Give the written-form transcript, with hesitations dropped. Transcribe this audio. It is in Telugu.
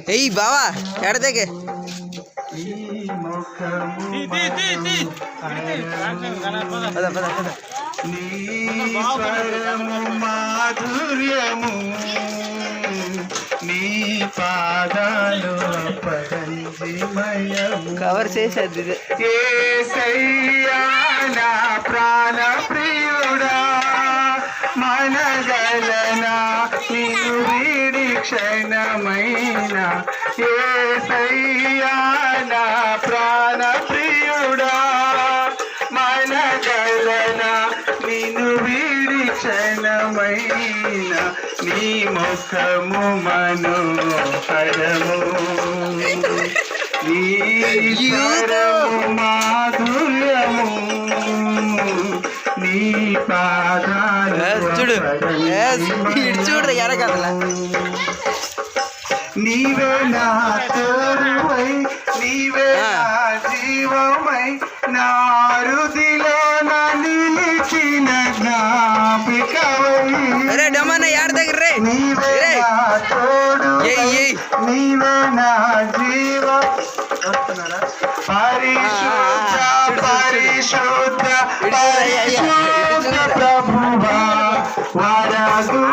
এই বাবা এড় থেকে మాధుర్యము నీ పాదాలు పరంజిమయము కవర్ చేసేది యేసయ్యా నా ప్రాణ ప్రియుడా మనగలనా నిన్ను వీడి క్షణమైన యేసయ్యా నా ప్రాణ ప్రియుడా మనగలనా నిన్ను వీడి క్షణమైన నీ ముఖము మనోహరము నీ స్వరము మాధుర్యము నీ పాదాలు చూడు ఎరగదలా నీవే నా తోడువై నీవే నా జీవమై నా హృదిలో నా నిలిచిన జ్ఞాపికవై నీవే నా తోడువై నీవే నా జీవం పరిశుద్ధ పరిశుద్ధ పరిశుద్ధ ప్రభువా వరగు